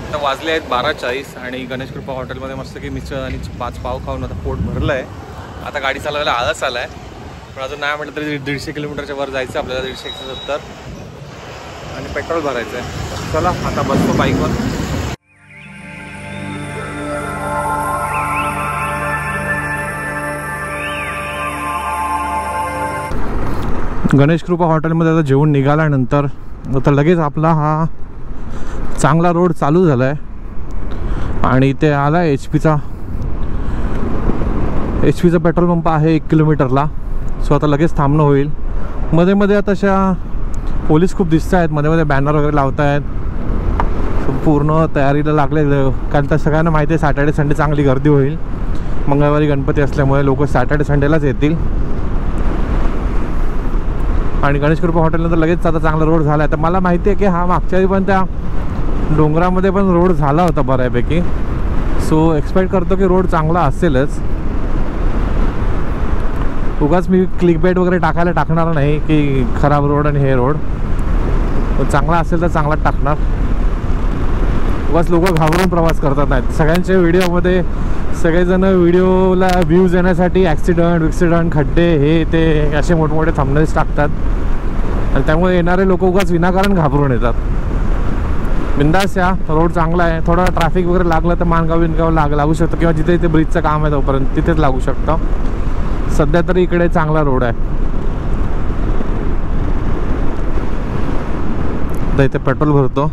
आता वाजले आहेत 12:40 आणि गणेश कृपा हॉटेलमध्ये मस्त की मिसळ आणि 5 पाव खाऊन आता पोट भरलं आहे. आता गाडी चालवायला आळस आला आहे, पण अजून नाही म्हटलं तरी 150 किलोमीटरच्या वर जायचं आपल्याला, 170 आणि पेट्रोल भरायचं आहे. चला आता बसतो बाईकवर. गणेश कृपा हॉटेलमध्ये आता जेवून निघाल्यानंतर आता लगेच आपला हा चांगला रोड चालू झाला आहे आणि इथे आला आहे HP चा पेट्रोल पंप आहे 1 किलोमीटरला. सो आता लगेच थांबणं होईल. मध्ये मध्ये आता अशा पोलीस खूप दिसत आहेत, मध्ये मध्ये बॅनर वगैरे लावत आहेत. पूर्ण तयारीला लागले, कारण तर सगळ्यांना माहिती आहे सॅटर्डे संडे चांगली गर्दी होईल. मंगळवारी गणपती असल्यामुळे लोक सॅटर्डे संडेलाच येतील. आणि गणेश कृपा हॉटेलनंतर लगेच आता चांगला रोड झाला आहे. तर मला माहिती आहे की हा मागच्या वेळी पण त्या डोंगरामध्ये पण रोड झाला होता बऱ्यापैकी. सो एक्सपेक्ट करतो की रोड चांगला असेलच. उगाच मी क्लिकबेट वगैरे टाकणार नाही की खराब रोड आणि हे रोड. चांगला असेल तर चांगलाच टाकणार. उगाच लोक घाबरून प्रवास करतात नाहीत. सगळ्यांच्या व्हिडिओमध्ये सगळेजण व्हिडिओला व्ह्यूज येण्यासाठी ॲक्सिडंट खड्डे हे ते असे मोठमोठे थंबनेल्स टाकतात आणि त्यामुळे येणारे लोक उगाच विनाकारण घाबरून येतात. बिंदास या, रोड चांगला आहे. थोडं ट्रॅफिक वगैरे लागलं तर मानगाव लागू शकतं किंवा जिथे इथे ब्रिजचं काम आहे तोपर्यंत तिथेच लागू शकतं. सध्या तरी इकडे चांगला रोड आहे. आता इथे पेट्रोल भरतो.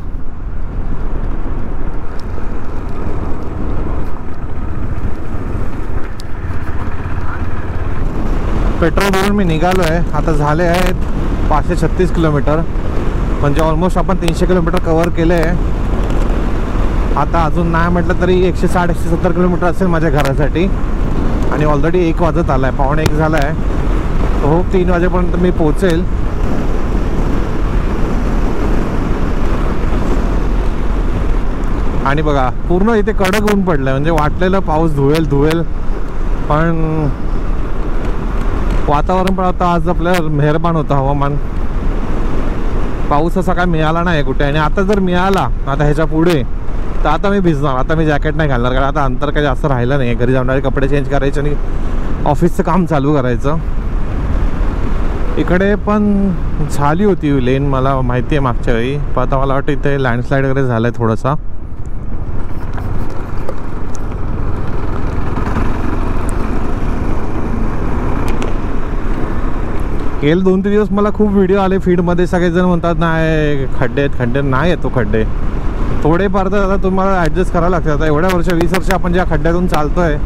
पेट्रोल भरून मी निघालो आहे. आता झाले आहेत 536 किलोमीटर, म्हणजे ऑलमोस्ट आपण 300 किलोमीटर कवर केले आहे. आता अजून नाही म्हटलं तरी 160-170 किलोमीटर असेल माझ्या घरासाठी. आणि ऑलरेडी 1 वाजत आला आहे, 1:45 झाला आहे. हो 3 वाजेपर्यंत मी पोहोचेल. आणि बघा पूर्ण इथे कडक ऊन पडलं आहे, म्हणजे वाटलेलं पाऊस धुवेल पण वातावरण पण आता आज आपल्याला मेहरबान होतं हवामान. पाऊस असा काय मिळाला नाही कुठे. आणि आता जर मिळाला आता ह्याच्या पुढे तर आता मी भिजणार. आता मी जॅकेट नाही घालणार, कारण आता अंतर काही जास्त राहिलं नाही. घरी जाणारे कपडे चेंज करायचे आणि ऑफिसचं काम चालू करायचं. इकडे पण झाली होती लेन, मला माहिती आहे मागच्या वेळी, पण आता मला वाटतं इथे लँडस्लाईड वगैरे झालं आहे थोडासा. गेले 2-3 दिवस मला खूप व्हिडिओ आले फीडमध्ये. सगळेजण म्हणतात नाही खड्डे नाही येतो खड्डे. थोडेफार तर आता तुम्हाला ॲडजस्ट करावं लागतं. आता एवढ्या 20 वर्ष आपण ज्या खड्ड्यातून चालतो आहे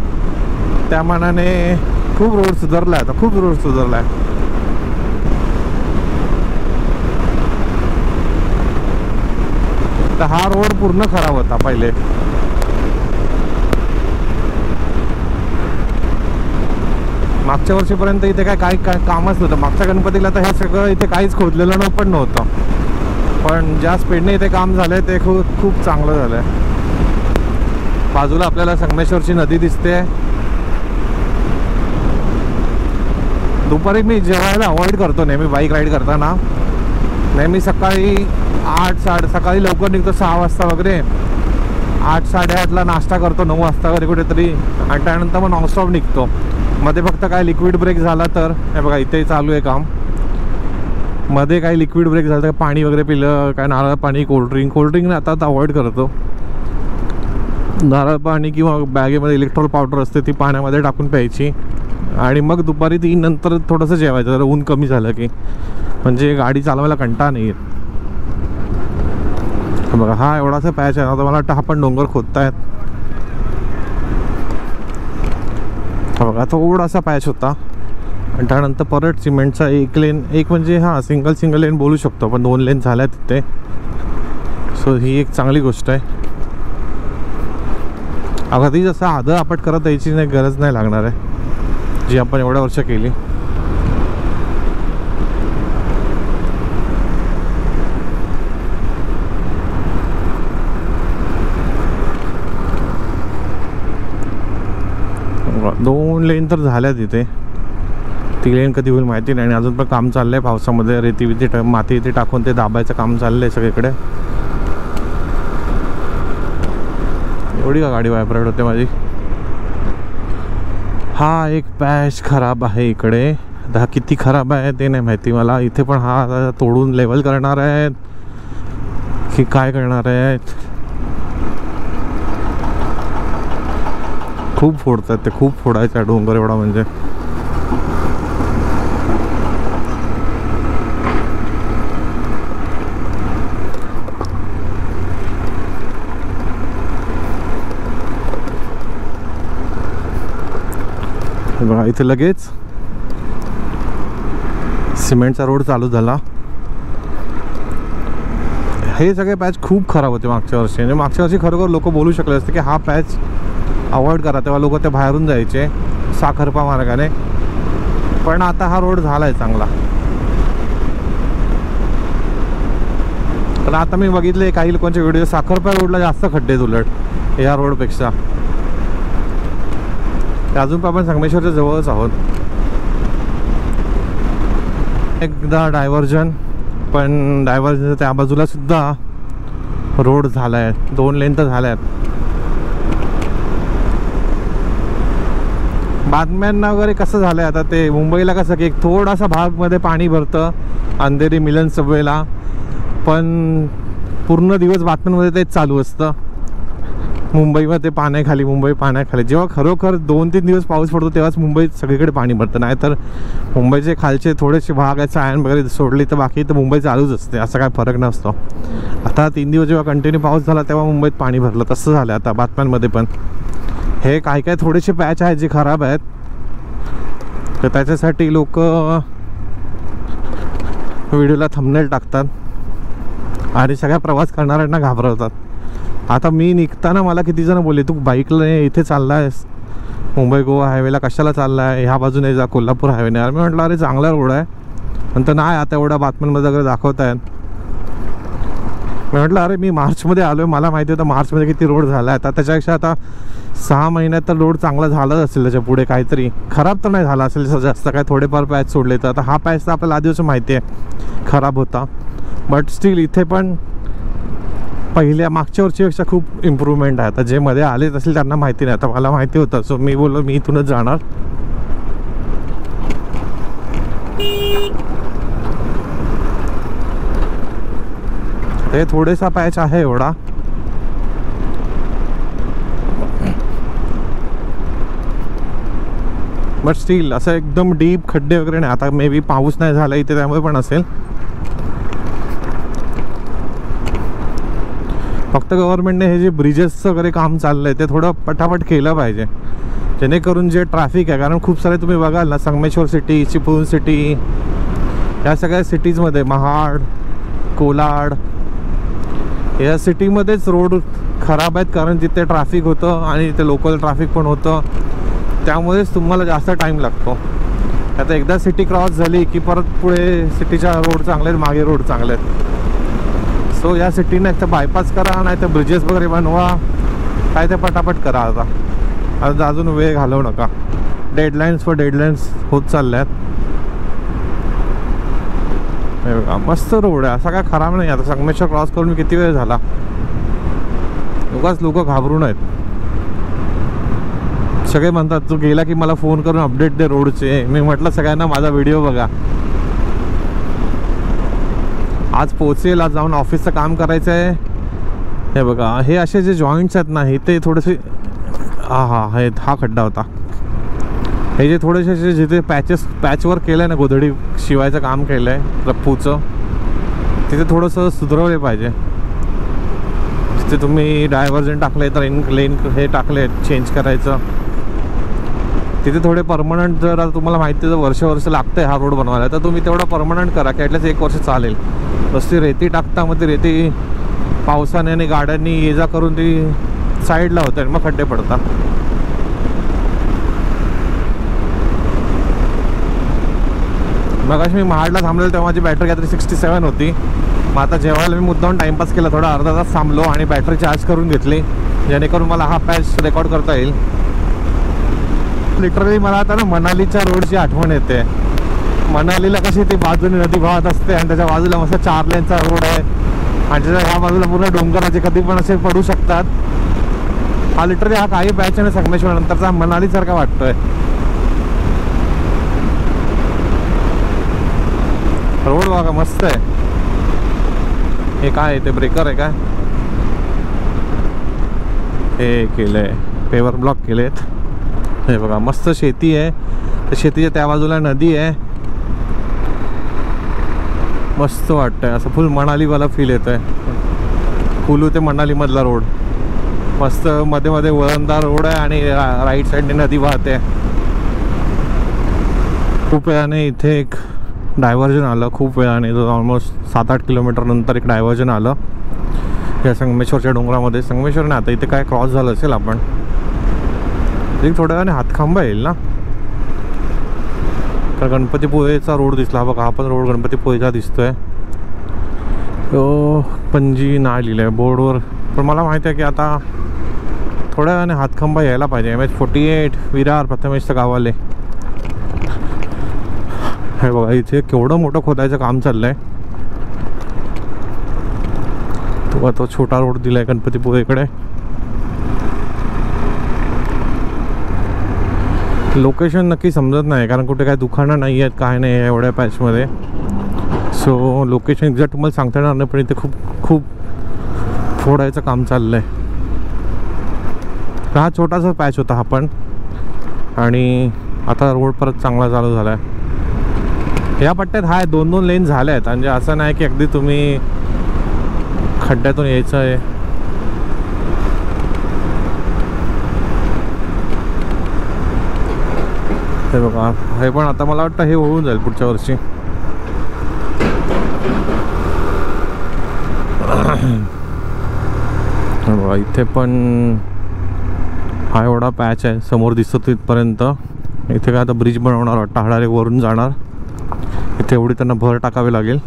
त्या मानाने खूप रोड सुधारला आहे. आता खूप रोड सुधारला आहे. तर हा रोड पूर्ण खराब होता पहिले. मागच्या वर्षीपर्यंत इथे काय कामच नव्हतं. मागच्या गणपतीला तर हे सगळं इथे काहीच खोदलेलं पण नव्हतं. पण ज्या स्पीडने इथे काम झालंय ते खूप चांगलं झालंय. बाजूला आपल्याला संगमेश्वरची नदी दिसते. दुपारी मी जेवायला अवॉइड करतो नेहमी बाईक राईड करताना. नेहमी सकाळी सकाळी लवकर निघतो 6 वाजता वगैरे. 8-8:30ला नाश्ता करतो, 9 वाजता वगैरे कुठेतरी, आणि त्यानंतर मग नॉनस्टॉप निघतो. मध्ये फक्त काय लिक्विड ब्रेक झाला तर, हे बघा इथे चालू आहे काम, मध्ये काही लिक्विड ब्रेक झालं तर पाणी वगैरे पिलं, काय नारळ पाणी, कोल्ड्रिंक आता अवॉइड करतो. नारळ पाणी किंवा बॅगेमध्ये इलेक्ट्रॉल पावडर असते ती पाण्यामध्ये टाकून प्यायची. आणि मग दुपारी 3 नंतर थोडंसं जेवायचं जर ऊन कमी झालं की, म्हणजे गाडी चालवायला कंटाळा नाही येत. बघा हा एवढासा पॅच आहे ना, तर मला वाटतं हा पण डोंगर खोदतायत. बघा थोडासा पॅच होता आणि त्यानंतर परत सिमेंटचा एक म्हणजे हां सिंगल लेन बोलू शकतो, पण 2 लेन झाल्या तिथे. सो ही एक चांगली गोष्ट आहे. अगदी जसं आदळ आपट करत यायची नाही गरज नाही लागणार आहे, जी आपण एवढ्या वर्ष केली. दोन लेन तर झाल्या तिथे. 3 लेन कधी होईल माहिती नाही. आणि अजून पण काम चाललं आहे पावसामध्ये. रेती माती इथे टाकून ते दाबायचं काम चाललं आहे सगळीकडे. एवढी का गाडी व्हायब्रेट होते माझी. हा एक पॅच खराब आहे इकडे. आता किती खराब आहे ते नाही माहिती मला. इथे पण हा तोडून लेवल करणार आहेत की काय करणार आहेत. खूप फोडतात ते, खूप फोडायचा डोंगर एवढा म्हणजे. बघा इथे लगेच सिमेंटचा रोड चालू झाला. हे सगळे पॅच खूप खराब होते मागच्या वर्षी. म्हणजे मागच्या वर्षी खरोखर लोक बोलू शकले असते की हा पॅच अवॉइड करा, तेव्हा लोक ते बाहेरून जायचे साखरपा मार्गाने. पण आता हा रोड झाला आहे चांगला. पण आता मी बघितले काही लोकांचे व्हिडिओ, साखरपा रोडला जास्त खड्डे आहेत उलट या रोडपेक्षा. अजून पण आपण संगमेश्वरच्या जवळच आहोत. एकदा डायव्हर्जन, पण डायव्हर्जन त्या बाजूला सुद्धा रोड झाला आहे, 2 लेन तर झाल्या आहेत. बातम्यांना वगैरे कसं झालं आहे आता ते मुंबईला कसं की एक थोडासा भागमध्ये पाणी भरतं अंधेरी मिलन सबवेला, पण पूर्ण दिवस बातम्यांमध्ये तेच चालू असतं मुंबईमध्ये पाण्याखाली, मुंबई पाण्याखाली. जेव्हा खरोखर 2-3 दिवस पाऊस पडतो तेव्हाच मुंबईत सगळीकडे पाणी भरतं. नाही तर मुंबईचे खालचे थोडेसे भाग आहेत सायन वगैरे सोडली तर बाकी तर मुंबई चालूच असते, असा काय फरक नसतो. आता 3 दिवस जेव्हा कंटिन्यू पाऊस झाला तेव्हा मुंबईत पाणी भरलं, तसं झालं आता बातम्यांमध्ये पण. हे काय काय थोडेसे पॅच आहेत जे खराब आहेत, तर त्याच्यासाठी लोक व्हिडिओला थंबनेल टाकतात आणि सगळ्या प्रवास करणाऱ्यांना घाबरवतात. आता मी निघताना मला किती जण बोलले, तू बाईकला इथे चालला आहेस मुंबई गोवा हायवेला, कशाला चालला आहे, ह्या बाजूने जा कोल्हापूर हायवेने. मी म्हटलं अरे चांगला रोड आहे. नंतर नाही आता एवढ्या बातम्यांमध्ये वगैरे दाखवत आहेत. मी म्हटलं अरे मी मार्चमध्ये आलो आहे, मला माहिती होतं मार्चमध्ये किती रोड झाला आहे. आता त्याच्यापेक्षा आता 6 महिन्यात तर रोड चांगला झालाच असेल, त्याच्या पुढे काहीतरी खराब तर नाही झाला असेल जास्त, काय थोडेफार पॅच सोडले. तर आता हा पॅच तर आपल्याला आधीच माहिती आहे खराब होता, बट स्टील इथे पण पहिल्या मागच्या वर्षीपेक्षा खूप इम्प्रूव्हमेंट आहे. आता जे मध्ये आले असेल त्यांना माहिती नाही, आता मला माहिती होतं. सो मी बोललो मी इथूनच जाणार. हे थोडेसा पॅच आहे एवढा, बट स्टील असं एकदम डीप खड्डे वगैरे नाही. आता मे बी पाऊस नाही झाला इथे त्यामुळे पण असेल. फक्त गव्हर्नमेंटने हे जे ब्रिजेसचं वगैरे काम चाललं आहे ते थोडं पटापट केलं पाहिजे, जेणेकरून जे ट्रॅफिक आहे, कारण खूप सारे तुम्ही बघाल ना संगमेश्वर सिटी, चिपळूण सिटी, या सगळ्या सिटीजमध्ये, महाड, कोलाड, या सिटीमध्येच रोड खराब आहेत कारण तिथे ट्रॅफिक होतं आणि ते लोकल ट्रॅफिक पण होतं, त्यामुळेच तुम्हाला जास्त टाईम लागतो. आता एकदा सिटी क्रॉस झाली की परत पुढे सिटीच्या रोड चांगले आहेत, मागे रोड चांगले आहेत. सो या सिटीने एक तर बायपास करा, नाही तर ब्रिजेस वगैरे बनवा, काय ते पटापट करा. आता अजून वेळ घालवू नका. डेडलाईन्स होत चालल्या आहेत. मस्त रोड आहे, असा काय खराब नाही. आता संगमेश्वर क्रॉस करून मी किती वेळ झाला. लोक घाबरून आहेत. सगळे म्हणतात तू गेला की मला फोन करून अपडेट दे रोडचे. मी म्हटलं सगळ्यांना माझा व्हिडिओ बघा. आज पोहोचेल, आज जाऊन ऑफिसचं काम करायचं आहे. हे बघा हे असे जे जॉईंट्स आहेत ना, हे ते थोडेसे हा खड्डा होता. हे जे थोडेसे जिथे पॅचवर केलं आहे ना, गोधडी शिवायचं काम केलं आहे रप्पूचं, तिथे थोडंसं सुधारवले पाहिजे. तिथे तुम्ही डायव्हर्जन टाकले तर लेन हे टाकले चेंज करायचं, तिथे थोडे परमनंट. जर आता तुम्हाला माहिती आहे वर्ष लागतं आहे हा रोड बनवायला, तर तुम्ही तेवढं परमनंट करा की ॲटलीस्ट 1 वर्ष चालेल. नुसती रेती टाकता, मग ती रेती पावसाने आणि गाड्यांनी ये जा करून ती साईडला होते आणि मग खड्डे पडतात. मग अशी मी महाडला थांबलेलो तेव्हा माझी बॅटरी काहीतरी 67 होती. मग आता जेवायला मी मुद्दाम टाईमपास केला, थोडा अर्धा तास थांबलो आणि बॅटरी चार्ज करून घेतली, जेणेकरून मला हा पॅच रेकॉर्ड करता येईल. लिटरली मला आता ना मनालीच्या रोडची आठवण येते. मनालीला कशी ती बाजूने नदी वाहत असते आणि त्याच्या बाजूला मस्त 4 लेनचा रोड आहे आणि त्याच्या ह्या बाजूला पूर्ण डोंगराचे कधी पण असे पडू शकतात. हा लिटरली हा काही पॅच आहे संगमेश्वर नंतरचा मनाली सारखा वाटतोय. रोड बघा मस्त आहे. हे काय आहे ते ब्रेकर आहे काय? हे केलंय पेवर ब्लॉक केलेत. हे बघा मस्त शेती आहे. तर शेतीच्या त्या बाजूला नदी आहे. मस्त वाटतंय असं फुल मनालीवाला फील येत आहे. कुलू ते मनाली मधला रोड मस्त मध्ये मध्ये वळणदार रोड आहे आणि राईट साईडने नदी वाहते. खूप वेळाने इथे एक डायव्हर्जन आलं. खूप वेळाने ऑलमोस्ट 7-8 किलोमीटर नंतर एक डायव्हर्जन आलं या संगमेश्वरच्या डोंगरामध्ये. संगमेश्वर नाही आता इथे काय क्रॉस झालं असेल आपण. एक थोड्या वेळाने हातखांबा येईल ना. तर गणपतीपुळेचा रोड दिसला बघा. हा पण रोड गणपतीपुळेचा दिसतोय. तो पणजी नाही लिहिलं आहे बोर्डवर. पण मला माहिती आहे की आता थोड्या वेळाने हातखांबा यायला पाहिजे. MH48 विरार प्रथमेशचं गावाले. हे बघा इथे केवढं मोठं खोदायचं काम चाललंय. तो छोटा रोड दिलाय गणपतीपुळेकडे. लोकेशन नक्की समजत नाही कारण कुठे काय दुकानं नाही आहेत काय नाही एवढ्या पॅचमध्ये. सो लोकेशन एक्झॅक्ट तुम्हाला सांगता येणार नाही. पण इथे खूप खूप फोडायचं काम चाललंय. हा छोटासा पॅच होता हा पण. आणि आता रोड परत चांगला चालू झाला आहे. या पट्ट्यात हा 2-2 लेन झाल्या आहेत. म्हणजे असं नाही की अगदी तुम्ही खड्ड्यातून यायचं आहे. हे बघा हे पण आता मला वाटतं हे होऊन जाईल पुढच्या वर्षी. बघा इथे पण हा एवढा पॅच आहे समोर दिसतो तिथपर्यंत. इथे काय आता ब्रिज बनवणार वाटतं. हाडारे वरून जाणार. इथे एवढी त्यांना भर टाकावी लागेल.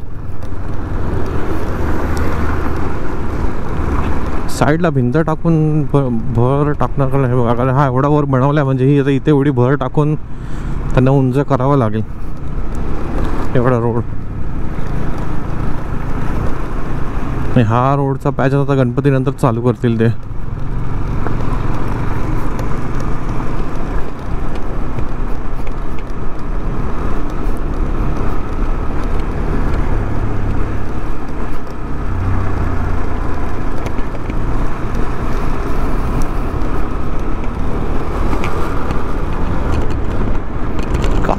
साईडला भिंत टाकून भर टाकणार का हे बघा. कारण हा एवढा वर बनवला म्हणजे ही आता इथे एवढी भर टाकून त्यांना उंच करावं लागेल एवढा रोड. हा रोडचा पॅच आता गणपती नंतर चालू करतील ते.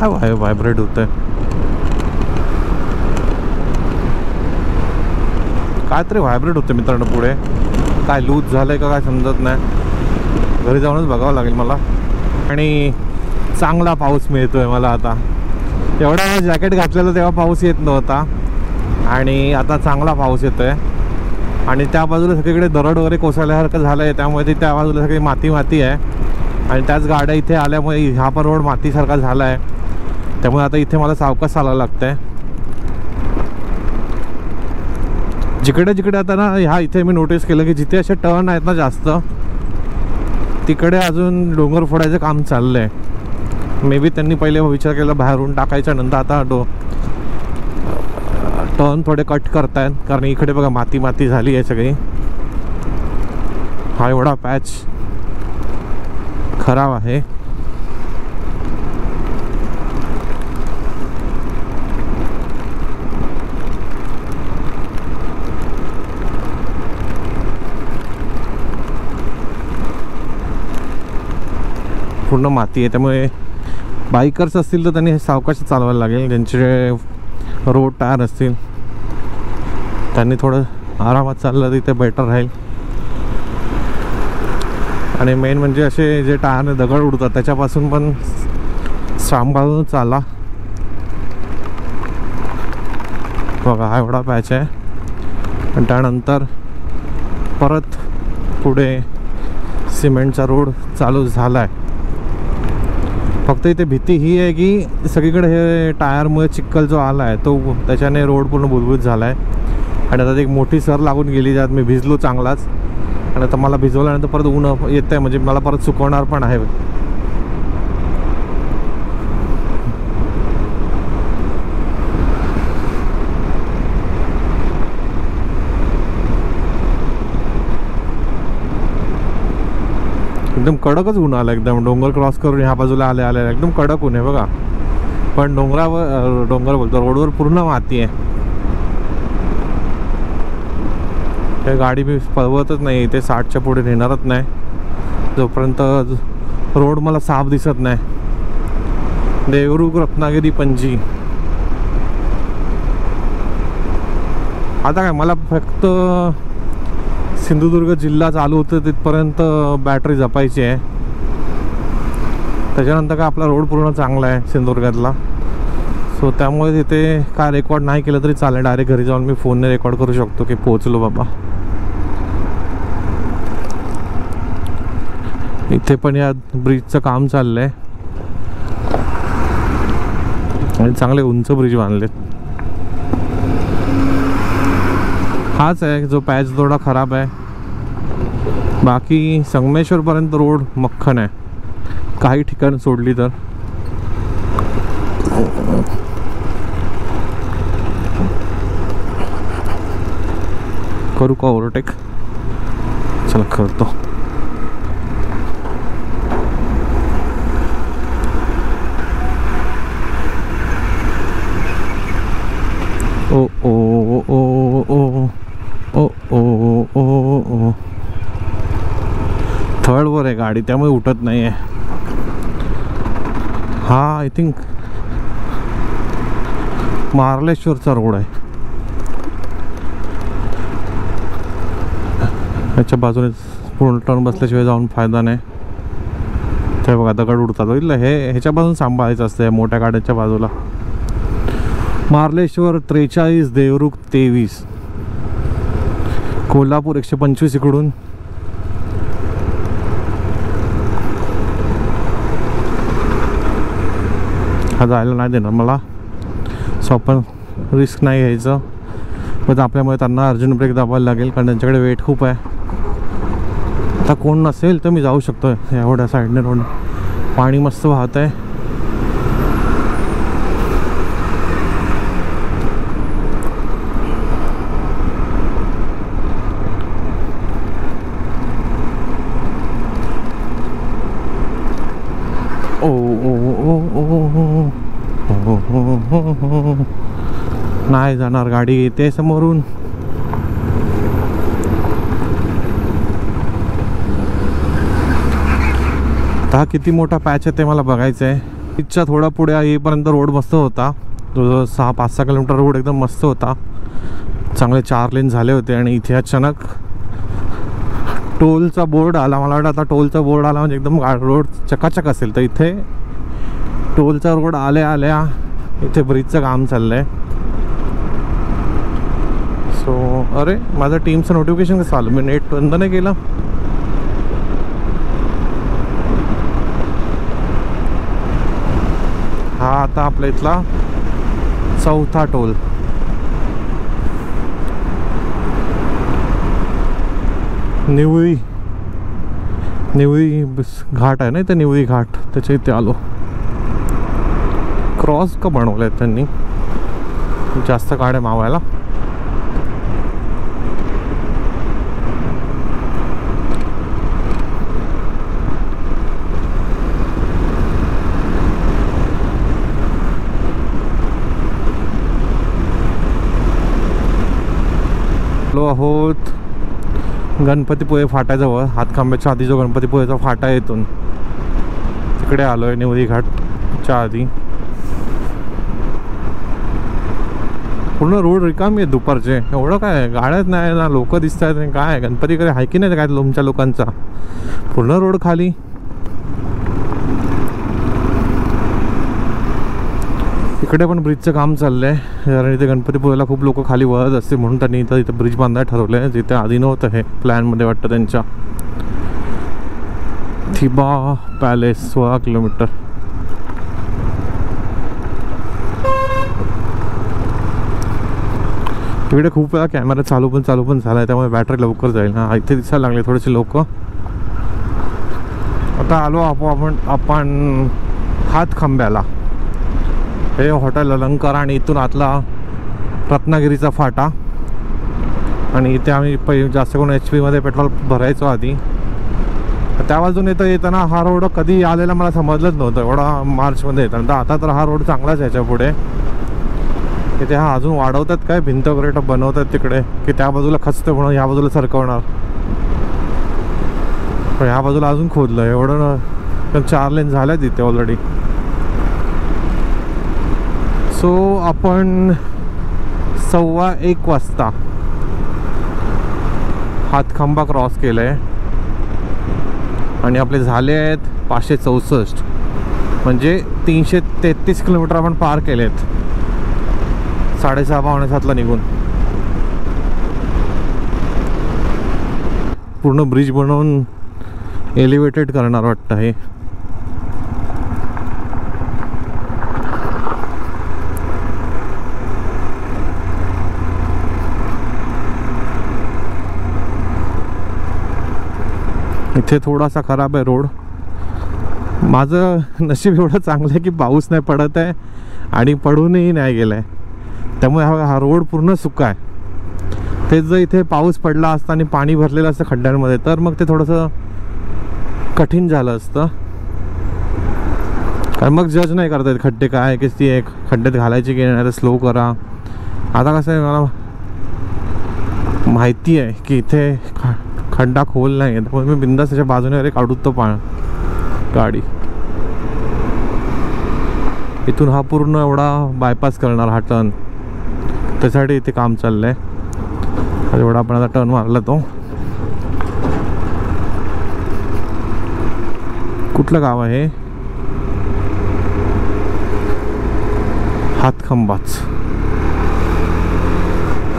काय व्हायब्रेट होतंय काय तरी व्हायब्रेट होतं मित्रांनो पुढे. काय लूज झालंय का काय समजत नाही. घरी जाऊनच बघावं लागेल मला. आणि चांगला पाऊस मिळतोय मला आता. एवढा वेळ जॅकेट घातलेलं तेव्हा पाऊस येत नव्हता आणि आता चांगला पाऊस येतोय. आणि त्या बाजूला सगळीकडे दरड वगैरे कोसळल्यासारखं झालं आहे. त्यामुळे ती त्या बाजूला सगळी माती माती आहे. आणि त्याच गाड्या इथे आल्यामुळे हा पण रोड मातीसारखा झाला आहे. त्यामुळे आता इथे मला सावकाश चालायला लागतं आहे. जिकडे जिकडे आता ना ह्या इथे मी नोटीस केलं की जिथे असे टर्न आहेत ना जास्त तिकडे अजून डोंगर फोडायचं काम चाललं आहे. मे बी त्यांनी पहिले विचार केला बाहेरून टाकायच्या नंतर आता टर्न थोडे कट करतायत. कारण इकडे बघा माती माती झाली आहे सगळी. हा एवढा पॅच खराब आहे. पूर्ण माती आहे. त्यामुळे बाईकर्स असतील तर त्यांनी सावकाश चालवायला लागेल. ज्यांचे रोड टायर असतील त्यांनी थोडं आरामात चाललं तर इथे बेटर राहील. आणि मेन म्हणजे असे जे टायरने दगड उडतात त्याच्यापासून पण सांभाळून चाला. बघा हा एवढा पॅच आहे. आणि त्यानंतर परत पुढे सिमेंटचा रोड चालू झाला आहे. फक्त इथे भीती ही आहे की सगळीकडे हे टायरमुळे चिखल जो आला आहे तो त्याच्याने रोड पूर्ण बुलबुलीत झाला आहे. आणि आता एक मोठी सर लागून गेली ज्यात मी भिजलो चांगलाच. आणि आता मला भिजवल्यानंतर परत ऊन येत आहे म्हणजे मला परत सुकवणार पण आहे. एकदम कडकच ऊन आलं, एकदम डोंगर क्रॉस करून ह्या बाजूला आले आले एकदम कडक ऊन आहे बघा. पण डोंगर बोलतो, रोडवर पूर्ण माती आहे. हे गाडी मी पळवतच नाही, ते 60च्या पुढे नेणारच नाही जोपर्यंत रोड मला साफ दिसत नाही. देवरुख, रत्नागिरी, पणजी. आता काय मला फक्त सिंधुदुर्ग जिल्हा चालू होतं तिथपर्यंत बॅटरी जपायची आहे. त्याच्यानंतर काय आपला रोड पूर्ण चांगला आहे सिंधुदुर्गातला. सो त्यामुळे तिथे काय रेकॉर्ड नाही केलं तरी चालेल, डायरेक्ट घरी जाऊन मी फोनने रेकॉर्ड करू शकतो की पोहोचलो बाबा. इथे पण या ब्रिजचं काम चाललंय आणि चांगले उंच ब्रिज बांधलेत. हाच आहे जो पॅच थोडा खराब आहे, बाकी संगमेश्वरपर्यंत रोड मक्खन आहे, काही ठिकाण सोडली तर. करू का ओव्हरटेक? चला करतो. ओ ओ ओ ओ ओ ओ ओ ओ. थर्डवर आहे गाडी त्यामुळे उठत नाही आहे. हा आय थिंक मार्लेश्वरचा रोड आहे. याच्या बाजूने पूर्ण टर्न बसल्याशिवाय जाऊन फायदा नाही. ते बघा दगड उडतात बघितलं, ह्याच्या बाजून सांभाळायचं असतं मोठ्या गाड्याच्या बाजूला. मार्लेश्वर 43, देवरुख 23, कोल्हापूर 125 इकडून. हा जायला नाही देणार मला, सो आपण रिस्क नाही घ्यायचं. पण आपल्यामुळे त्यांना अर्जंट ब्रेक दाबायला लागेल कारण त्यांच्याकडे वेट खूप आहे. आता कोण नसेल तर मी जाऊ शकतो एवढ्या साईडने. रोड पाणी मस्त वाहत आहे. ओ ओ ओ ओ ओ, नाही जाणार, गाडी येते समोरून. हा किती मोठा पॅच आहे ते मला बघायचं आहे. इच्छा थोडा पुढे येईपर्यंत रोड मस्त होता, जो 6-5-6 किलोमीटर रोड एकदम मस्त होता, चांगले 4 लेन झाले होते. आणि इथे अचानक टोलचा बोर्ड आला. मला वाटतं आता टोलचा बोर्ड आला म्हणजे एकदम रोड चकाचक असेल, तर इथे टोलचा रोड आल्या इथे ब्रिजचं काम चाललं आहे. सो अरे माझं टीमचं नोटिफिकेशन कसं आलं? मी नेट बंद नाही केलं. हा आता आपल्या इथला 4था टोल. निवळी घाट आहे ना इथे, निवळी घाट, त्याच्या इथे आलो. क्रॉस का बनवलं आहे त्यांनी जास्त गाड्या मावायला. लो आहोत गणपतीपुळे फाट्याजवळ, हातखांब्याच्या आधी जो गणपतीपुळेचा फाटा आहे इथून तिकडे आलो आहे, निवळी घाटच्या आधी. पूर्ण रोड रिकामी आहे दुपारचे, एवढं काय गाड्याच नाही ना, लोक दिसत आहेत. काय गणपतीकडे आहे की नाही काय तुमच्या लोकांचा? पूर्ण रोड खाली. इकडे पण ब्रिजचं काम चाललंय कारण इथे गणपतीपुळेला खूप लोक खाली वळत असते, म्हणून त्यांनी इथं इथं ब्रिज बांधायला ठरवलंय, जिथे आधी नव्हतं हे प्लॅनमध्ये वाटतं त्यांच्या. थिबा पॅलेस 16 किलोमीटर. इकडे खूप वेळा कॅमेरा चालू पण झाला आहे, त्यामुळे बॅटरी लवकर जाईल. ना इथे दिसायला लागले थोडेसे लोक. आता आलो आपण हातखांब्याला. हे हॉटेल अलंकार आणि इथून आतला रत्नागिरीचा फाटा. आणि इथे आम्ही जास्त करून HP मध्ये पेट्रोल भरायचो आधी. त्या बाजून येताना हा रोड कधी आलेला मला समजलंच नव्हतं एवढा मार्चमध्ये येताना. आता तर हा रोड चांगलाच आहे याच्या पुढे. इथे हा अजून वाढवतात काय, भिंत वगैरे बनवतात तिकडे की त्या बाजूला खचतं म्हणून ह्या बाजूला सरकवणार. पण ह्या बाजूला अजून खोदलं एवढं. 4 लेन झाल्या तिथे ऑलरेडी. सो आपण 1:15 वाजता हातखंबा क्रॉस केलाय आणि आपले झाले आहेत 564, म्हणजे 333 किलोमीटर आपण पार केलेत 6:30-7:15 निघून. पूर्ण ब्रिज बनवून एलिव्हेटेड करणार वाटतं हे. इथे थोडासा खराब आहे रोड. माझं नशीब एवढं चांगलं आहे की पाऊस नाही पडत आहे आणि पडूनही नाही गेला आहे, त्यामुळे हा रोड पूर्ण सुका आहे. तेच जर इथे पाऊस पडला असता आणि पाणी भरलेलं असतं खड्ड्यांमध्ये तर मग ते थोडंसं कठीण झालं असतं. कारण मग जज नाही करता येत खड्डे काय की ती एक खड्ड्यात घालायची की नाही तर स्लो करा. आता कसं आहे मला माहिती आहे की इथे खड्डा खोल नाही आहे, त्यामुळे मी बिंदास त्याच्या बाजूने वगैरे काढूत तो गाडी. इथून हा पूर्ण एवढा बायपास करणार हा टर्न, त्यासाठी इथे काम चाललं आहे. एवढा आपण आता टर्न मारला तो. कुठलं गाव आहे? हातखंबाच.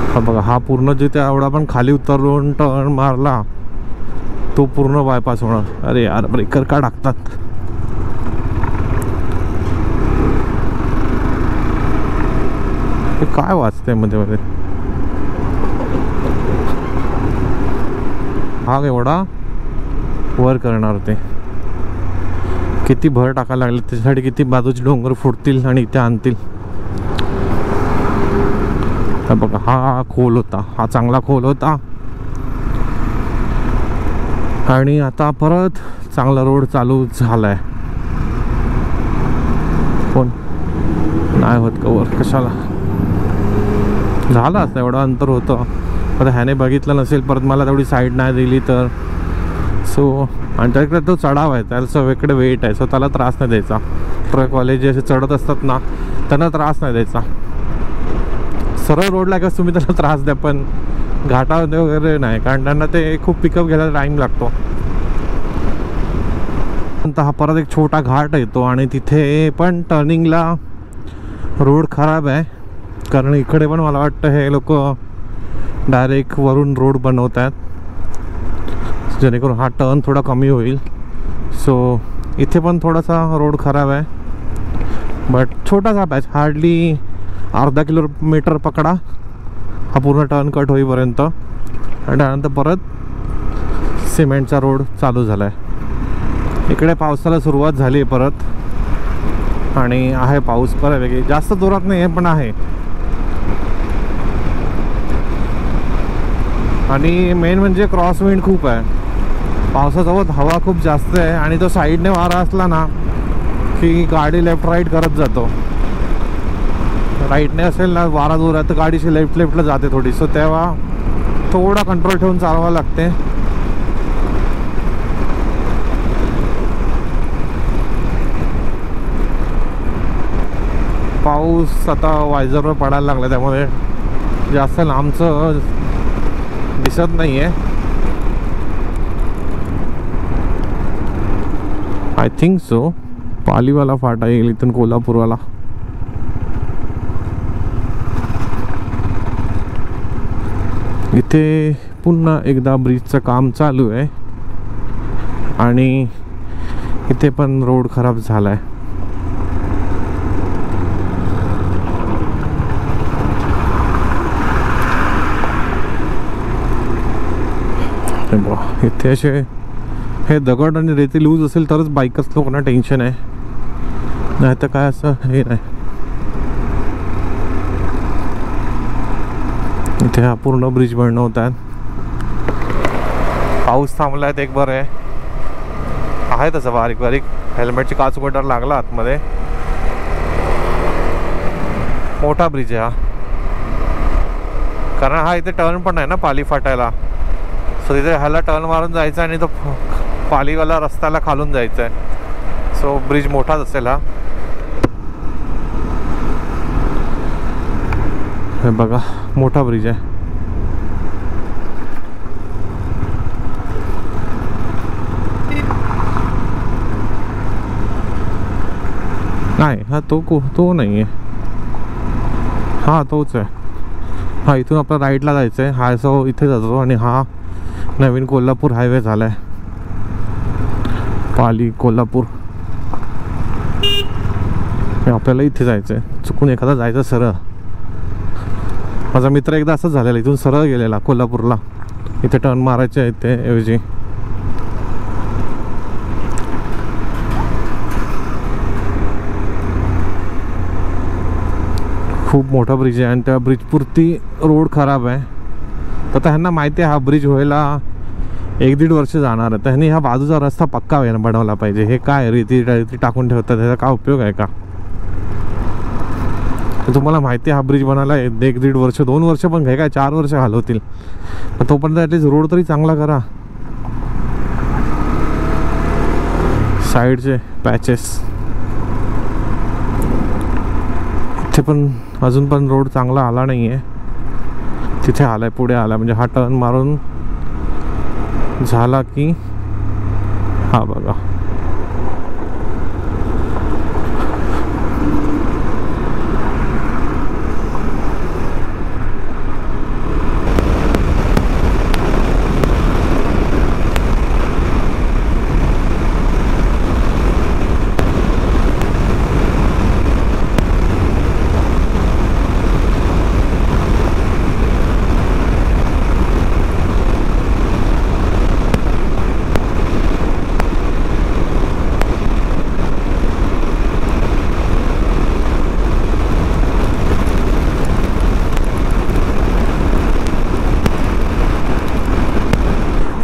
हा बघा, हा पूर्ण जिथे एवढा पण खाली उतरून टर्न मारला तो पूर्ण बायपास होणार. अरे यार, ब्रेकर का टाकतात? हे काय वाचतंय मध्ये मध्ये? हा एवढा वर करणार ते. किती भर टाकायला लागले त्याच्यासाठी, किती बाजूचे डोंगर फुटतील आणि इथे आणतील. हा बघा, हा खोल होता, हा चांगला खोल होता आणि आता परत चांगला रोड चालू झालाय. कोण नाही होत कवर, कशाला झालं असतं, एवढं अंतर होतं. आता ह्याने बघितलं नसेल, परत मला तेवढी साईड नाही दिली तर. सो आणि त्याकडे तो चढाव आहे, त्याला सगळीकडे वेट आहे, सो त्याला त्रास नाही द्यायचा. ट्रकवाले जे असे चढत असतात ना त्यांना त्रास नाही द्यायचा. सरळ रोडला का तुम्ही त्याला त्रास द्या, पण घाटामध्ये वगैरे नाही, कारण त्यांना ते खूप पिकअप घ्यायला टाईम लागतो. नंतर हा परत एक छोटा घाट येतो आणि तिथे पण टर्निंगला रोड खराब आहे, कारण इकडे पण मला वाटतं हे लोक डायरेक्ट वरून रोड बनवत आहेत जेणेकरून हा टर्न थोडा कमी होईल. सो इथे पण थोडासा रोड खराब आहे, बट छोटासा पॅच, हार्डली अर्धा किलोमीटर पकडा हा पूर्ण टर्न कट होईपर्यंत, आणि त्यानंतर परत सिमेंटचा रोड चालू झाला आहे. इकडे पावसाला सुरुवात झाली आहे परत आणि आहे पाऊस बऱ्यापैकी, जास्त जोरात नाही आहे पण आहे. आणि मेन म्हणजे क्रॉस विंड खूप आहे पावसासोबत, हवा खूप जास्त आहे आणि तो साईडने वारा असला ना की गाडी लेफ्ट राईट करत जातो. राईटने असेल ना वारा जोरात तर गाडीशी लेफ्टला जाते थोडी, सो तेव्हा थोडा कंट्रोल ठेवून चालवावं लागते. पाऊस आता वायझरवर पडायला लागला, त्यामुळे जास्त लांबचं दिसत नाही आहे. आय थिंक सो पालीवाला फाटा येईल इथून कोल्हापूरवाला. इथे पुन्हा एकदा ब्रिजचं काम चालू आहे आणि इथे पण रोड खराब झाला आहे. इथे असे हे दगड आणि रेती लूज असेल तरच बाईकर्स लोकांना टेन्शन आहे, नाही तर काय असं हे नाही. इथे हा पूर्ण ब्रिज बनवतात. पाऊस थांबला आहे एक बरं आहे, आहे तसं बारीक बारीक. हेल्मेटची काच उघडायला लागला आतमध्ये. मोठा ब्रिज आहे हा, कारण हा इथे टर्न पण आहे ना पाली फाटायला. सो इथे ह्याला टर्न मारून जायचं आणि तो पालीवाला रस्त्याला खालून जायचं आहे. सो ब्रिज मोठाच असेल हा. हे बघा मोठा ब्रिज आहे. नाही हा तो नाही आहे. हा तोच आहे. हा इथून आपला राईटला जायचं आहे. हा जो इथे जातो आणि हा नवीन कोल्हापूर हायवे झाला आहे, पाली कोल्हापूर. आपल्याला इथे जायचं आहे. चुकून एखादा जायचं सरळ. माझा मित्र एकदा असंच झालेला, इथून सरळ गेलेला कोल्हापूरला. इथे टर्न मारायचे आहे ते ऐवजी. खूप मोठा ब्रिज आहे आणि त्या ब्रिजपुरती रोड खराब आहे. तर ह्यांना माहिती आहे हा ब्रिज व्हायला 1-1.5 वर्ष जाणार आहे. तर ह्यांनी हा बाजूचा रस्ता पक्का बनवला पाहिजे. हे काय रेती टाकून ठेवतात, त्याचा काय उपयोग आहे का? तुम्हाला माहिती आहे हा ब्रिज बनायला 1-1.5 वर्ष, 2 वर्ष पण काय 4 वर्ष घालवतील. पण तोपर्यंत ॲटलीस्ट रोड तरी चांगला करा. साईडचे पॅचेस इथे पण अजून पण रोड चांगला आला नाही आहे. तिथे आलाय, पुढे आला. म्हणजे हा टर्न मारून झाला की हा बघा.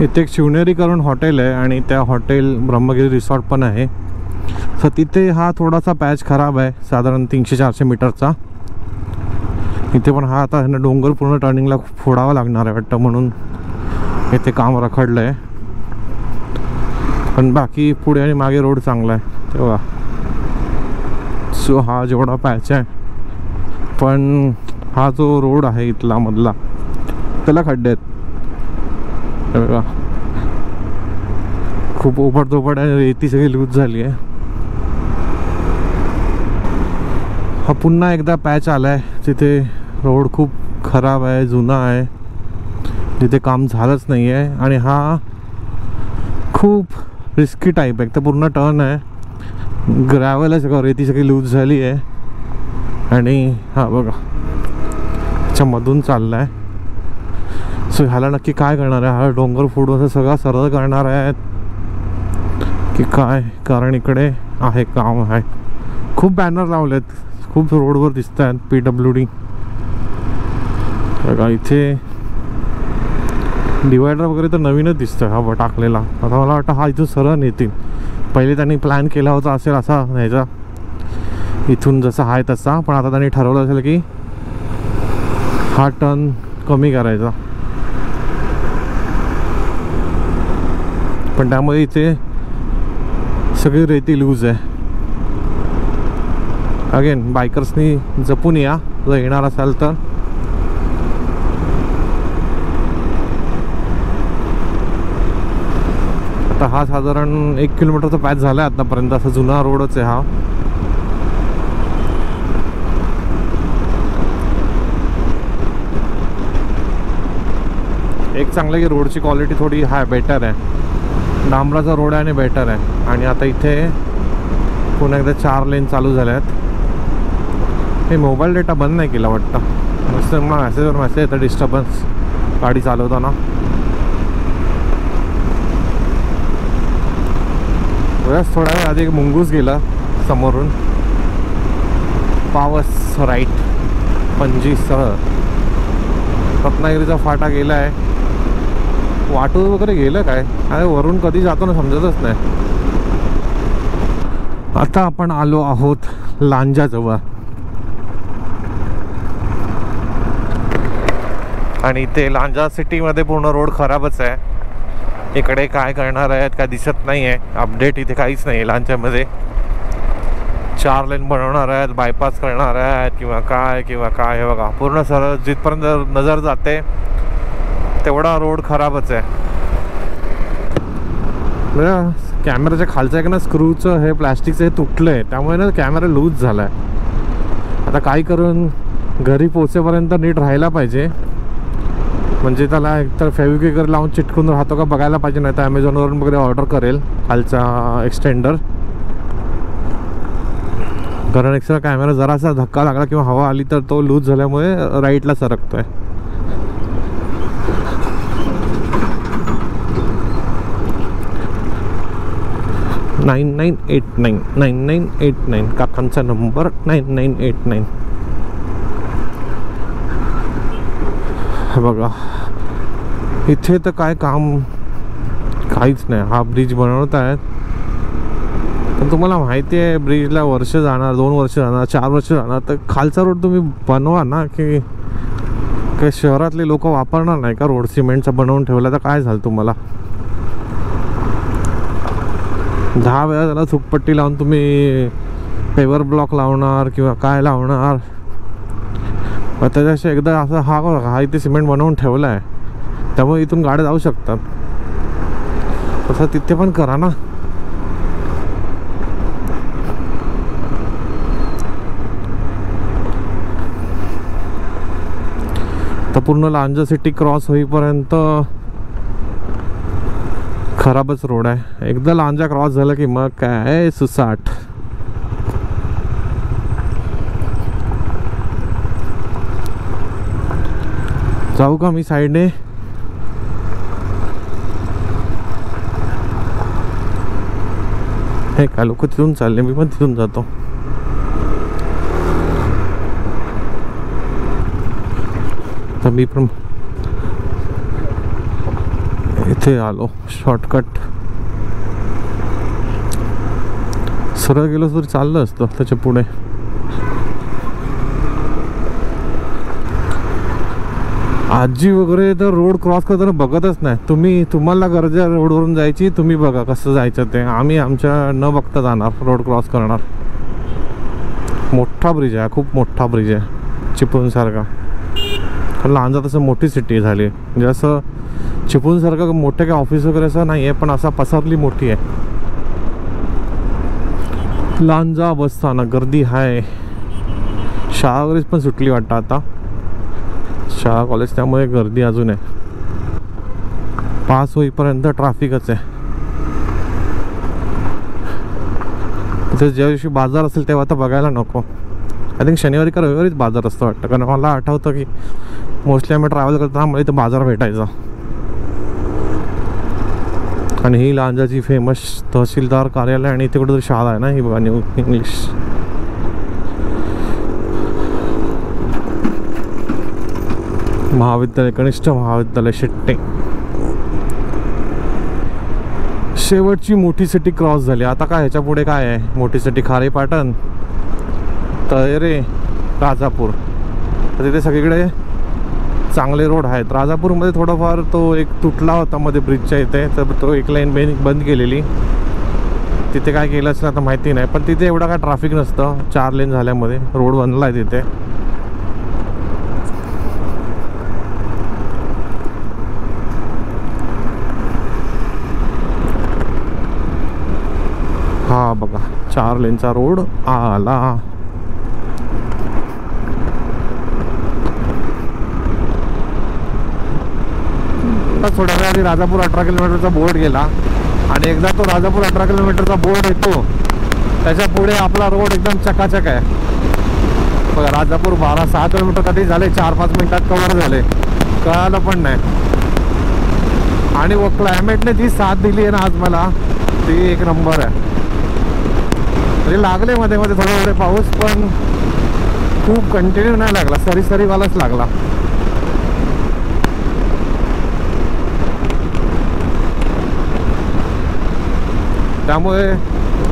इथे एक शिवनेरी करून हॉटेल आहे आणि त्या हॉटेल ब्रह्मगिरी रिसॉर्ट पण आहे. तर तिथे हा थोडासा पॅच खराब आहे, साधारण 300-400 मीटरचा. इथे पण हा आता ह्यांना डोंगर पूर्ण टर्निंगला फोडावा लागणार आहे वाटतं, म्हणून इथे काम रखडलं आहे. पण बाकी पुढे आणि मागे रोड चांगला आहे तेव्हा. सो हा जेवढा पॅच आहे, पण हा जो रोड आहे इथला मधला त्याला खड्डे आहेत. खूप ओपडधोपड आहे, रेती सगळी लूज झाली आहे. हा पुन्हा एकदा पॅच आला आहे जिथे रोड खूप खराब आहे, जुना आहे, जिथे काम झालंच नाही आहे. आणि हा खूप रिस्की टाईप आहे. तर पूर्ण टर्न आहे, ग्रॅव्हल आहे सगळं, रेती सगळी लूज झाली आहे. आणि हा बघा त्याच्यामधून चालला आहे. सो ह्याला नक्की काय करणार आहे? हा डोंगर फोडून सगळा सरळ करणार आहे की काय? कारण इकडे आहे काम आहे. खूप बॅनर लावलेत, खूप रोडवर दिसत आहेत PWD. बघा इथे डिवायडर वगैरे तर नवीनच दिसतं हा टाकलेला. आता मला वाटतं हा इथून सरळ नेतील. पहिले त्यांनी प्लॅन केला होता असेल असा ह्याचा, इथून जसा आहे तसा. पण आता त्यांनी ठरवलं असेल की हा टर्न कमी करायचा. पण त्यामुळे इथे सगळी रेती लूज आहे. अगेन बायकर्सनी जपून या जर येणार असाल तर. आता हा साधारण 1 किलोमीटरचा पॅच झाला आहे आतापर्यंत. असा जुना रोडच आहे हा. एक चांगलं की रोडची क्वालिटी थोडी बेटर आहे. डांबराचा रोड आहे आणि बेटर आहे. आणि आता इथे पुन्हा एकदा 4 लेन चालू झाल्या आहेत. हे मोबाईल डेटा बंद नाही केला वाटतं. मस्त मला मेसेजवर मेसेज येतं डिस्टर्बन्स गाडी चालवताना. बरंच थोडा वेळ आधी एक मुंगूस गेला समोरून. पावस राईट पणजी सरळ. रत्नागिरीचा फाटा गेला आहे. वाटू वगैरे गेलं काय? अरे वरून कधी जातो ना समजतच नाही. आता आपण आलो आहोत लांजाजवळ आणि ते लांजा सिटीमध्ये पूर्ण रोड खराबच आहे. इकडे काय करणार आहेत काय दिसत नाही आहे. अपडेट इथे काहीच नाही आहे. लांजामध्ये 4 लेन बनवणार आहेत, बायपास करणार आहेत किंवा काय हे बघा पूर्ण सरळ जिथपर्यंत नजर जाते तेवढा रोड खराबच आहे. कॅमेराच्या खालचं आहे का ना स्क्रूचं हे प्लॅस्टिकचं हे तुटलं आहे, त्यामुळे ना कॅमेरा लूज झाला आहे. आता काय करून घरी पोचेपर्यंत नीट राहायला पाहिजे, म्हणजे त्याला एकतर फेविक्विक लावून चिटकून राहतो का बघायला पाहिजे, नाही तर ॲमेझॉनवरून वगैरे ऑर्डर करेल खालचा एक्सटेंडर. कारण एक्स्ट्रा कॅमेरा जरासा धक्का लागला किंवा हवा आली तर तो लूज झाल्यामुळे राईटला सरकतोय. नाईन 9989 काकांचा नंबर 9989. बघा इथे तर काय काम काहीच नाही. हा ब्रिज बनवत आहेत पण तुम्हाला माहिती आहे ब्रिजला वर्ष जाणार, 2 वर्ष जाणार, 4 वर्ष जाणार. तर खालचा रोड तुम्ही बनवा ना, की काही शहरातले लोक वापरणार नाही का रोड? सिमेंटचा बनवून ठेवला तर काय झालं तुम्हाला? 10 वेळा त्याला चुकपट्टी लावून तुम्ही पेवर ब्लॉक लावणार किंवा काय लावणार. मग त्याच्याशी एकदा असं हा इथे सिमेंट बनवून ठेवला आहे त्यामुळे इथून गाड्या जाऊ शकतात. तसं तिथे पण करा ना. तर पूर्ण लांजा सिटी क्रॉस होईपर्यंत खराबच रोड आहे. एकदा लांजा क्रॉस झालं की मग काय सुसाट. जाऊ का मी साईडने? हे काय लोक तिथून चालले, मी पण तिथून जातो. तर मी पण इथे आलो शॉर्टकट. सरळ गेलो तरी चाललं असतं त्याच्या पुढे. आजी वगैरे तर रोड क्रॉस करताना बघतच नाही. तुम्हाला गरज आहे रोडवरून जायची, तुम्ही बघा कसं जायचं ते. आम्ही आमच्या न बघता जाणार, रोड क्रॉस करणार. मोठा ब्रिज आहे, खूप मोठा ब्रिज आहे चिपळूणसारखा. कारण लांजा तसं मोठी सिटी झाली, म्हणजे असं चिपळूणसारखं मोठं काय ऑफिस वगैरे असं नाही आहे, पण असा पसरली मोठी आहे. लांजा बस स्थानक गर्दी आहे. शाळा वगैरे पण सुटली वाटतं आता, शाळा कॉलेज, त्यामुळे गर्दी अजून आहे. पास होईपर्यंत ट्रॅफिकच आहे. तिथे ज्या दिवशी बाजार असेल तेव्हा आता बघायला नको. आय थिंक शनिवारी का रविवारीच बाजार असतं वाटतं, कारण मला आठवतं की मोस्टली आम्ही ट्रॅव्हल करताना मला इथं बाजार भेटायचा. आणि ही लांजाची फेमस तहसीलदार कार्यालय आणि इथे कुठेतरी शाळा आहे ना, ही बघा न्यू इंग्लिश. महाविद्यालय, कनिष्ठ महाविद्यालय शेट्टे. शेवटची मोठी सिटी क्रॉस झाली. आता काय ह्याच्या पुढे काय आहे? मोठी सिटी खारेपाटण, तळेरे, राजापूर. तर तिथे सगळीकडे चांगले रोड आहेत. राजापूरमध्ये थोडाफार तो एक तुटला होता मध्ये ब्रिजच्या इथे, तर तो एक लाईन बंद केलेली. तिथे काय केलं असेल आता माहिती नाही, पण तिथे एवढं काय ट्रॅफिक नसतं 4 लेन झाल्यामध्ये. रोड बनला आहे तिथे. हा बघा 4 लेनचा रोड आला. थोड्या वेळ आधी राजापूर 18 किलोमीटरचा बोर्ड गेला आणि एकदा तो राजापूर 18 किलोमीटरचा बोर्ड येतो त्याच्या पुढे आपला रोड एकदम चकाचक आहे. बघा राजापूर 6 किलोमीटर कधी झाले, 4-5 मिनिटात कव्हर झाले, कळालं पण नाही. आणि व क्लायमेटने जी साथ दिली आहे ना आज मला, ती एक नंबर आहे. म्हणजे लागले मध्ये मध्ये थोडे पाऊस, पण खूप कंटिन्यू नाही लागला, सरीवालाच लागला. त्यामुळे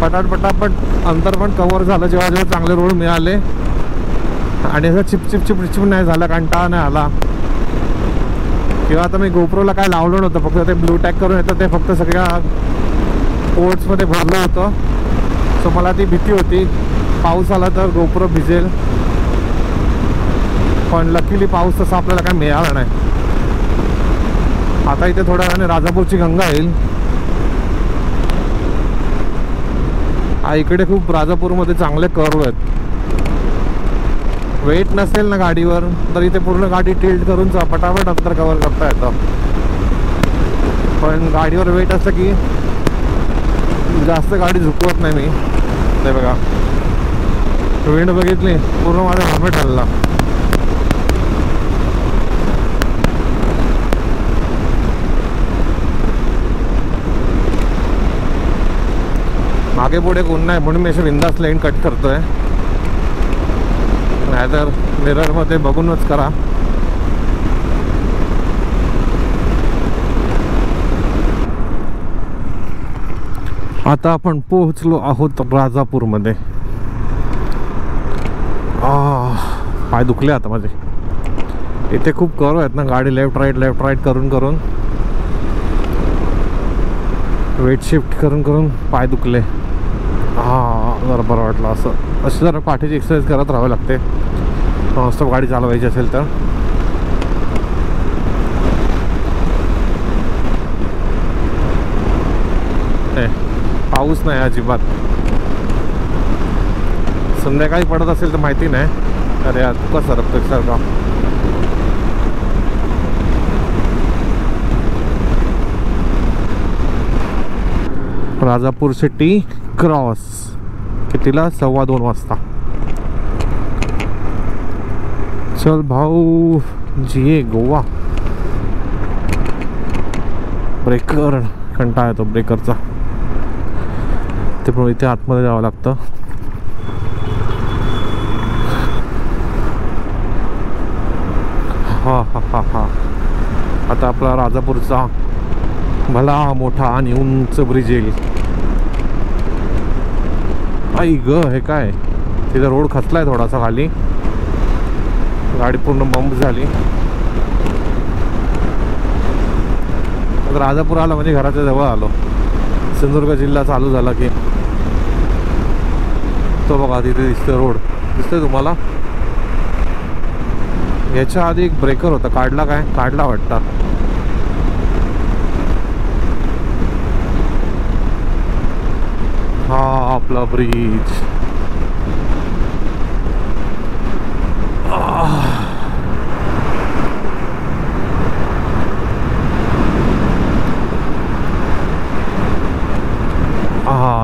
पटापट अंतर पण कव्हर झालं जेव्हा जेव्हा चांगले रोड मिळाले आणि असं चिपचिप नाही झाला, कंटाळा नाही आला. किंवा आता मी गोप्रोला काय लावलं नव्हतं, फक्त ते ब्लू टॅग करून येतं ते फक्त सगळ्या पोर्ट्समध्ये भरलं होतं. सो मला ती भीती होती पाऊस आला तर गोप्रो भिजेल, पण लकीली पाऊस तसा आपल्याला काय मिळाला नाही. आता इथे थोड्या वेळाने राजापूरची गंगा येईल. इकडे खूप राजापूरमध्ये चांगले कर्व आहेत. वेट नसेल ना गाडीवर तर इथे पूर्ण गाडी टिल्ट करून पटापट अंतर कव्हर करता येतं, पण गाडीवर वेट असलं की जास्त गाडी झुकवत नाही मी. ते बघा विंड बघितली, पूर्ण माझा हेल्मेट हल्ला. मागे पुढे कोण नाही म्हणून मी अशी बिंदास लाईन कट करतोय, नाहीतर मिररमध्ये बघूनच करा. आता आपण पोहोचलो आहोत राजापूरमध्ये. पाय दुखले आता माझे. इथे खूप कर्व आहेत ना, गाडी लेफ्ट राईट करून वेट शिफ्ट करून पाय दुखले. जरा बरं वाटलं. असं जरा पाठीची एक्सरसाइज करत राहावी लागते नॉनस्टॉप गाडी चालवायची असेल तर. पाऊस नाही अजिबात. संध्याकाळी पडत असेल तर माहिती नाही. अरे यार तू का सरकतो सारखा. राजापूर सिटी क्रॉस कितीला? 2:15 वाजता. चल भाऊ जिये गोवा. ब्रेकर कंटाळा येतो ब्रेकरचा, ते पण इथे आतमध्ये जावं लागतं. हा आता आपला राजापूरचा भला मोठा आणि उंच ब्रिज येईल. आई ग हे काय, तिथे रोड खचलाय थोडासा खाली, गाडी पूर्ण बंप झाली. राजापूर आला म्हणजे घराच्या जवळ आलो. सिंधुदुर्ग जिल्हा चालू झाला की तो बघा तिथे दिसतोय रोड, दिसतोय तुम्हाला. याच्या आधी एक ब्रेकर होता, काढला वाटतं. हा आपला ब्रिज.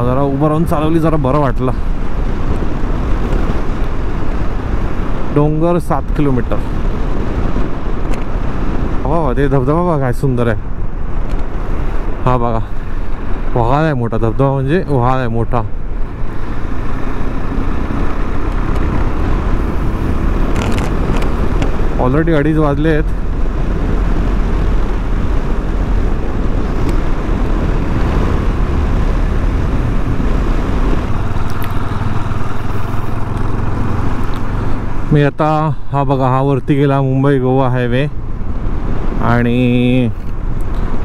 जरा उभं राहून चालवली, जरा बरं वाटलं. डोंगर 7 किलोमीटर. ते धबधबा बघा काय सुंदर आहे. हा बघा वहाळ आहे मोठा धबधबा, म्हणजे वहाळ आहे मोठा. ऑलरेडी 2:30 वाजले आहेत. मी आता हा बघा हा वरती गेला मुंबई गोवा हायवे, आणि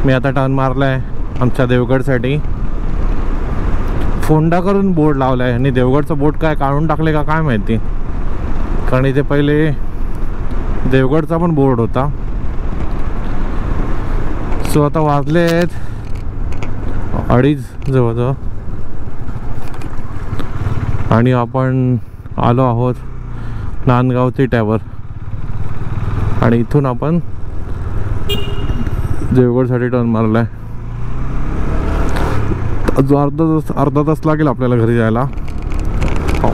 मी आता टर्न मारला आहे आमच्या देवगडसाठी. फोंडा करून बोर्ड लावला आहे, आणि देवगडचं बोर्ड काय काढून टाकले का काय माहिती, कारण इथे पहिले देवगडचा पण बोर्ड होता. सो आता वाजले आहेत 2:30 जवळजवळ, आणि आपण आलो आहोत नांदगाव थिट्यावर, आणि इथून आपण देवगडसाठी टर्न मारला आहे. अजून अर्धा तास लागेल आपल्याला घरी जायला. हो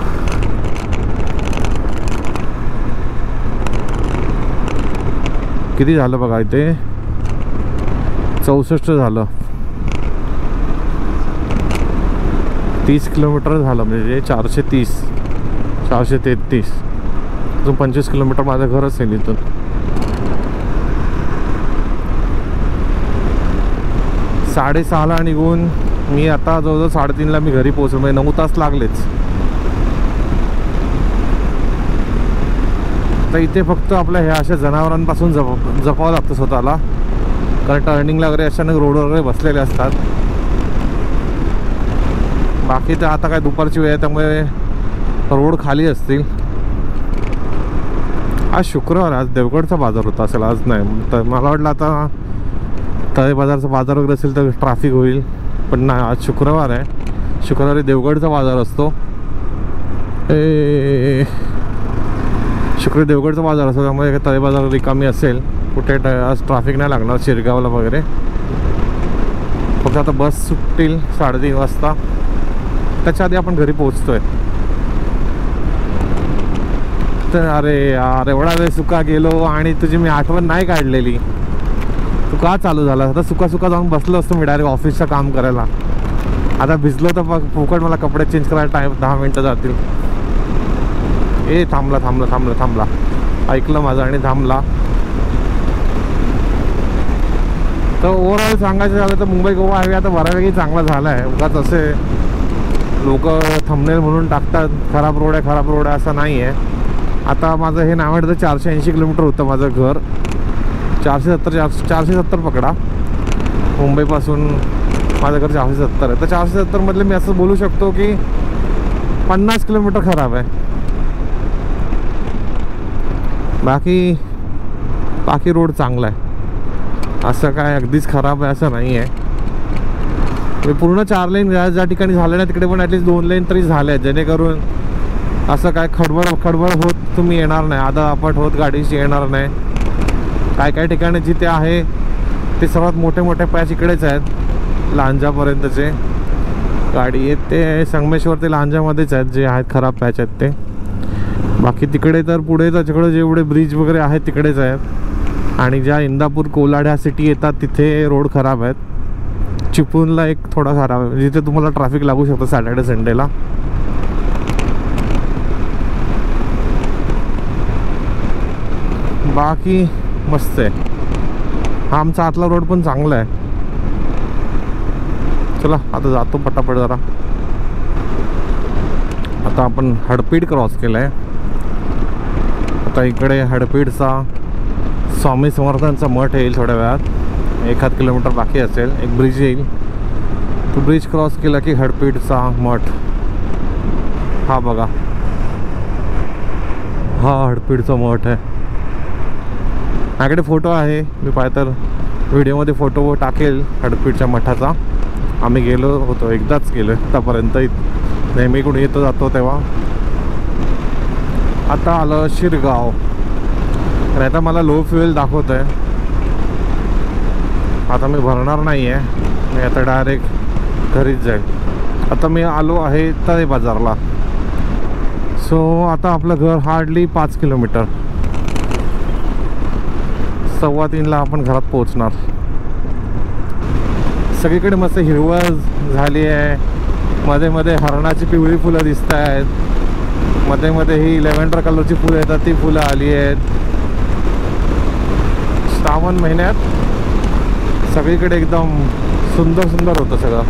किती झालं बघा इथे, 64 झालं. 30 किलोमीटर झालं, म्हणजे 430 433. अजून 25 किलोमीटर माझं घर असेल इथून. साडेसहाला निघून मी आता जवळजवळ 3:30ला मी घरी पोहोचलो, म्हणजे 9 तास लागलेच. तर इथे फक्त आपल्या ह्या अशा जनावरांपासून जपावं लागतं स्वतःला, कारण टर्निंगला वगैरे अचानक रोडवर वगैरे बसलेले असतात. बाकी तर आता काय दुपारची वेळ आहे त्यामुळे रोड खाली असतील. आज शुक्रवार, आज देवगडचा बाजार होता असेल, आज नाही. तर मला वाटलं आता तळे बाजारचा बाजार वगैरे असेल तर ट्रॅफिक होईल, पण नाही, आज शुक्रवार आहे. शुक्रवारी देवगडचा बाजार असतो. शुक्रवारी देवगडचा बाजार असतो त्यामुळे तळे बाजार रिकामी असेल. कुठे आज ट्रॅफिक नाही लागणार शिरगावला वगैरे. फक्त आता बस सुटतील 3:30 वाजता, त्याच्या आधी आपण घरी पोहोचतोय. तर अरे यार, एवढा वेळ सुका गेलो आणि तुझी मी आठवण नाही काढलेली. तू का चालू झाला? आता सुका जाऊन बसलो असतो मी डायरेक्ट ऑफिसचं काम करायला. आता भिजलो तर फुकट मला कपडे चेंज करायला टाईम 10 मिनटं जातील. थांबला ऐकलं माझं आणि थांबला. तर ओव्हरऑल सांगायचं झालं तर मुंबई गोवा हायवे आता बऱ्यापैकी चांगला झाला आहे. उगाच असे लोक थंबनेल म्हणून टाकतात खराब रोड आहे असं नाही आहे. आता माझं हे नाव आहे तर 480 किलोमीटर होतं माझं घर. 470 पकडा. मुंबईपासून माझं घर 470 आहे. तर 470 मधले मी असं बोलू शकतो की 50 किलोमीटर खराब आहे. बाकी रोड चांगला आहे, असं काय अगदीच खराब आहे असं नाही आहे. पूर्ण 4 लेन ज्या ठिकाणी झाले ना तिकडे पण ॲटलिस्ट 2 लेन तरी झाले आहेत, जेणेकरून असं काय खडबड होत तुम्ही येणार नाही, आधा आपट होत गाडीशी येणार नाही. काय ठिकाणी जिथे आहे ते सर्वात मोठे पॅच इकडेच आहेत, लांजापर्यंतचे गाडी येते. संगमेश्वर ते लांजामध्येच आहेत जे आहेत खराब पॅच आहेत ते. बाकी तिकडे तर पुढे त्याच्याकडे जेवढे ब्रिज वगैरे आहेत तिकडेच आहेत. आणि ज्या इंदापूर कोलाड ह्या सिटी येतात तिथे रोड खराब आहेत. चिपळूणला एक थोडा खराब आहे, जिथे तुम्हाला ट्रॅफिक लागू शकतं सॅटर्डे संडेला. बाकी मस्त आहे. हा आमचा आतला रोड पण चांगला आहे. चला आता जातो पटापट जरा. आता आपण हडपीड क्रॉस केलं आहे. आता इकडे हडपीडचा स्वामी समर्थांचा मठ येईल थोड्या वेळात. 1 किलोमीटर बाकी असेल, एक ब्रिज येईल. तो ब्रिज क्रॉस केला की हडपीडचा मठ. हा बघा, हा हडपीडचा मठ आहे. माझ्याकडे फोटो आहे, मी पाहिजे तर व्हिडिओमध्ये फोटो टाकेल हडपीडच्या मठाचा. आम्ही गेलो होतो, एकदाच गेलो आतापर्यंत, नेहमी कुठे येतो जातो तेव्हा. आता आलं शिरगाव. आणि आता मला लो फ्युएल दाखवत आहे. आता मी भरणार नाही आहे, मी आता डायरेक्ट घरीच जाईल. आता मी आलो आहे तळे बाजारला. सो आता आपलं घर हार्डली 5 किलोमीटर. 2:15ला आपण घरात पोहोचणार. सगळीकडे मस्त हिरवळ झाली आहे. मध्ये हरणाची पिवळी फुलं दिसत आहेत. मध्ये ही लेव्हेंडर कलरची फुलं येतात ती फुलं आली आहेत. श्रावण महिन्यात सगळीकडे एकदम सुंदर होतं सगळं.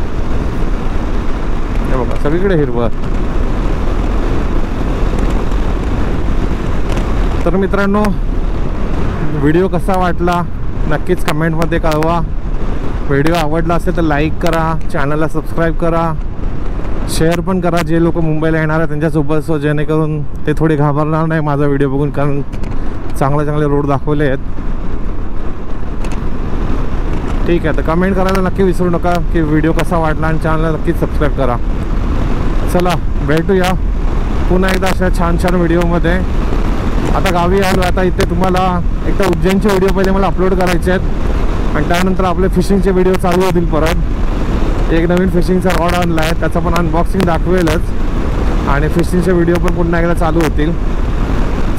हे बघा सगळीकडे हिरवळ. तर मित्रांनो, व्हिडिओ कसा वाटला नक्कीच कमेंटमध्ये कळवा. व्हिडिओ आवडला असेल तर लाईक करा, चॅनलला सबस्क्राईब करा, शेअर पण करा जे लोक मुंबईला येणार आहेत त्यांच्यासोबत, सो जेणेकरून ते थोडे घाबरणार नाही माझा व्हिडिओ बघून, कारण चांगले रोड दाखवले आहेत. ठीक आहे, तर कमेंट करायला नक्की विसरू नका की व्हिडिओ कसा वाटला, आणि चॅनलला नक्कीच सबस्क्राईब करा. चला भेटूया पुन्हा एकदा अशा छान व्हिडिओमध्ये. आता गावी आलो. आता इथे तुम्हाला एक तर उज्जैनचे व्हिडिओ पहिले मला अपलोड करायचे आहेत, आणि त्यानंतर आपले फिशिंगचे व्हिडिओ चालू होतील परत. एक नवीन फिशिंगचा रॉड आणला आहे, त्याचं पण अनबॉक्सिंग दाखवेलच, आणि फिशिंगचे व्हिडिओ पण पुन्हा एकदा चालू होतील.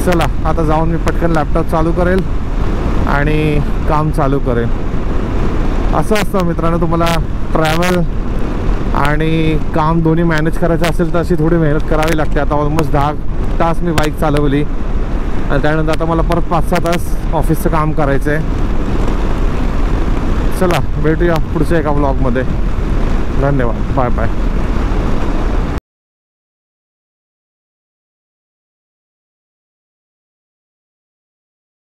चला आता जाऊन मी पटकन लॅपटॉप चालू करेल आणि काम चालू करेल. असं असतं मित्रांनो, तुम्हाला ट्रॅव्हल आणि काम दोन्ही मॅनेज करायचं असेल तर अशी थोडी मेहनत करावी लागते. आता ऑलमोस्ट 10 तास मी बाईक चालवली, आणि त्यानंतर आता मला परत 5-6 तास ऑफिसचं काम करायचं आहे. चला भेटूया पुढच्या एका व्लॉगमध्ये. धन्यवाद. Bye bye.